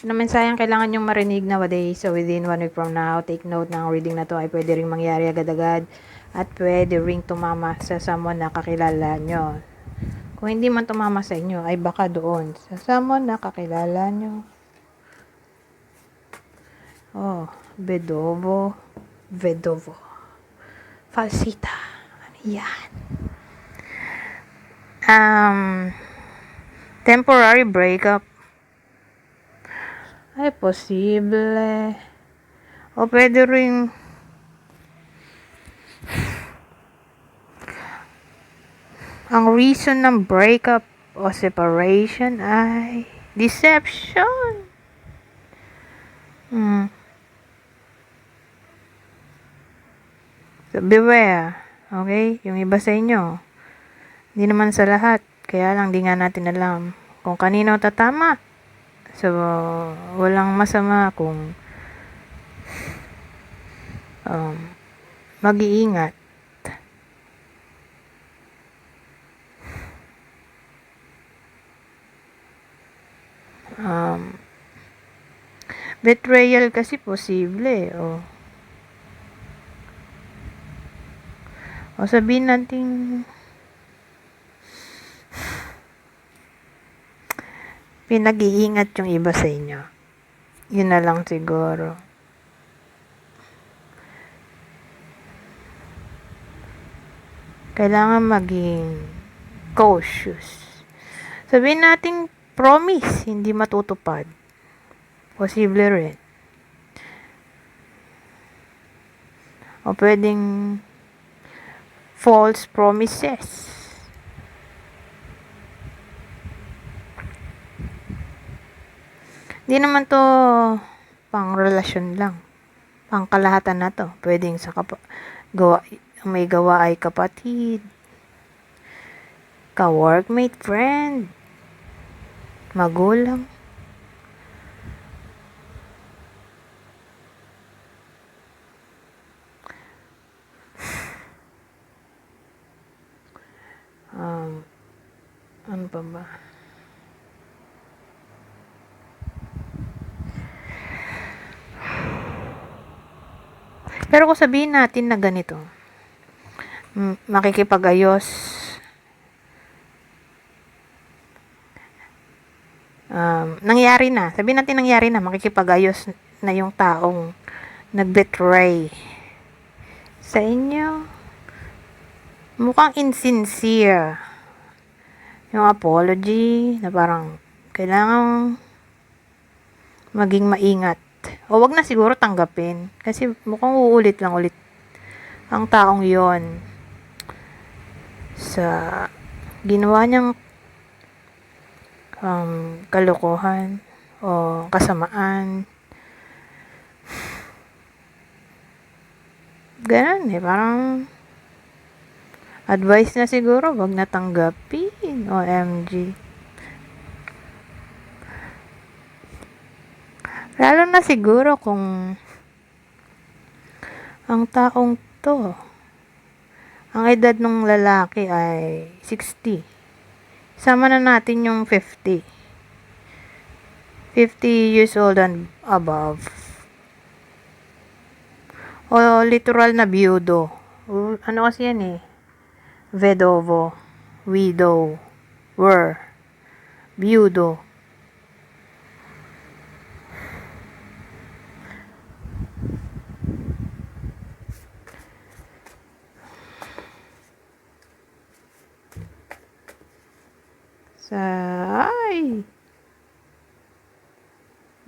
na mensaheng kailangan nyong marinig nowadays. So, within 1 week from now, take note na ang reading na to ay pwede ring mangyari agad-agad at pwede ring tumama sa someone na kakilala nyo. Kung hindi man tumama sa inyo, ay baka doon sa someone na kakilala nyo. Oh, Vedovo. Falsita. Ano yan? Temporary breakup. Ay, posible. O pwede rin ang reason ng breakup o separation ay deception. So, beware. Okay? Yung iba sa inyo. Hindi naman sa lahat. Kaya lang, di nga natin alam kung kanino tatama. So, walang masama kung mag-iingat. Betrayal kasi posible. O sabihin natin pinag-iingat yung iba sa inyo. Yun na lang siguro. Kailangan maging cautious. Sabihin natin promise, hindi matutupad. Posible rin. O pwedeng false promises. Hindi naman to pang relasyon lang. Pang kalahatan na to. Pwedeng sa may gawa ay kapatid, ka-workmate, friend, magulang. Ano pa ba? Pero kung sabihin natin na ganito, makikipag-ayos, nangyari na, sabihin natin nangyari na, makikipag-ayos na yung taong nag-betray sa inyo. Mukhang insincere yung apology na parang kailangan maging maingat. O wag na siguro tanggapin kasi mukhang uulit lang ulit ang taong yon sa ginawa niyang kalokohan o kasamaan. Ganun parang advice na siguro, wag na tanggapin. OMG. Lalo na siguro kung ang taong to, ang edad ng lalaki ay 60. Sama na natin yung 50. 50 years old and above. O literal na biyudo. Ano kasi yan Vedovo, widow, biyudo.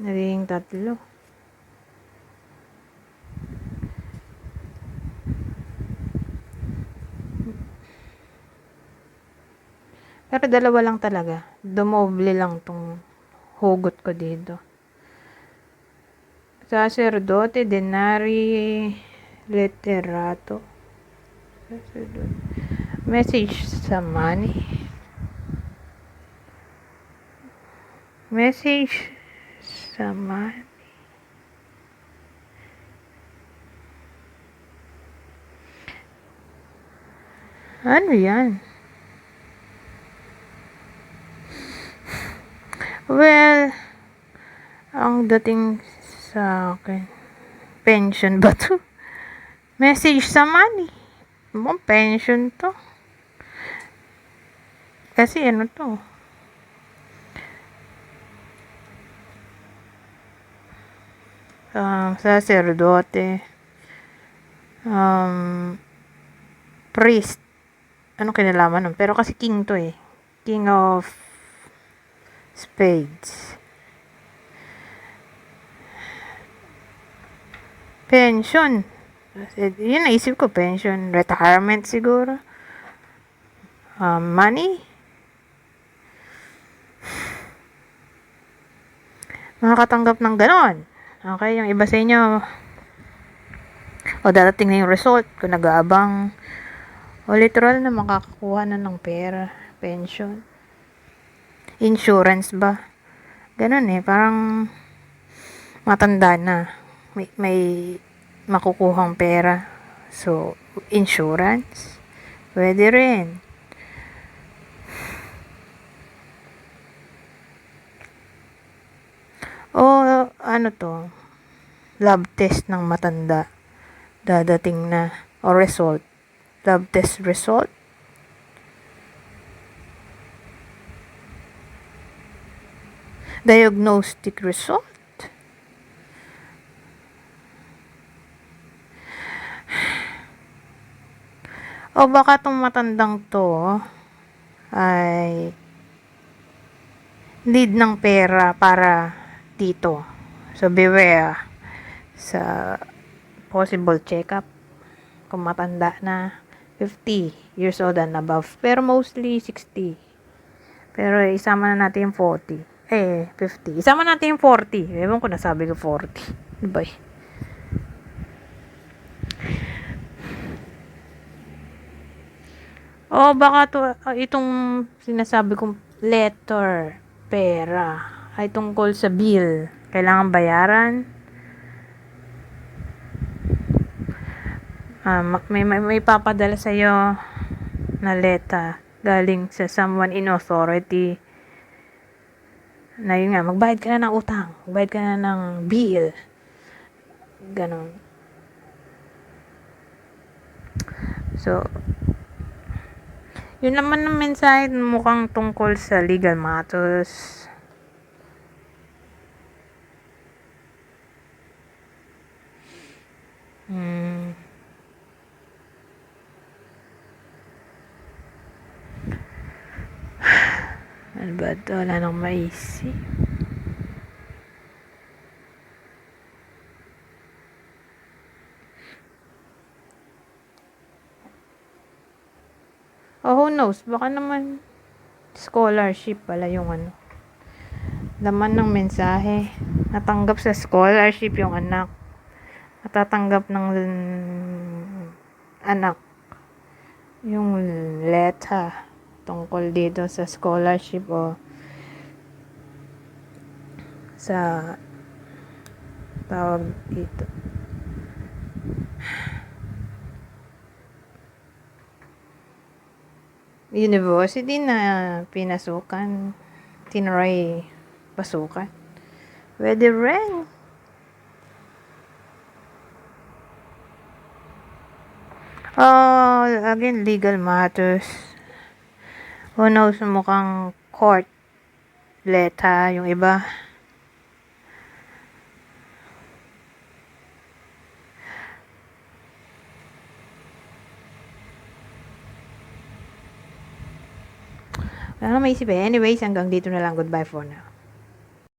Naging 3. Pero 2 lang talaga. Dumoble lang tong hugot ko dito. Sacerdote, denari, literato. Message sa money. Message sa money. Ano yan? Well, Ang dating sa akin, pension ba to? Message sa money. Mukhang pension to. Kasi ano to? Sacerdote. Priest. Ano kinalaman nun? Pero kasi king to eh. King of Spades. Pension. Yun naisip ko, pension. Retirement siguro. Money. Makakatanggap ng ganon. Okay, yung iba sa inyo, o darating na yung result, kung nag-aabang, o literal na makakakuha na ng pera, pension. Insurance ba? Ganon eh, parang matanda na. May makukuhang pera. So, insurance. Pwede rin. O, ano to? Love test ng matanda. Dadating na. O result. Love test result. Diagnostic result. O baka tong matandang to ay need ng pera para dito. So beware sa possible check-up kung matanda na 50 years old and above. Pero mostly 60. Pero isama na natin yung 40. 50. Isama natin yung 40. Ewan ko, nasabi ko 40. Diba eh? O baka to, itong sinasabi kong letter, pera, ay tungkol sa bill. Kailangan bayaran. May papadala sa'yo na letter galing sa someone in authority na yun nga, magbayad ka na ng utang, magbayad ka na ng bill. Ganon. So, yun naman ng mensahe mukhang tungkol sa legal matters. Ano ba ito? Wala nang maisip. Oh, who knows? Baka naman scholarship pala yung ano. Laman ng mensahe. Natanggap sa scholarship yung anak. Natatanggap ng anak yung letter tungkol dito sa scholarship o sa tawag dito. University na pinasukan, tinry pasukan. Pwede rin. Again, legal matters. Who knows, mukhang court letter yung iba. Wala na maisip eh. Anyways, hanggang dito na lang. Goodbye for now.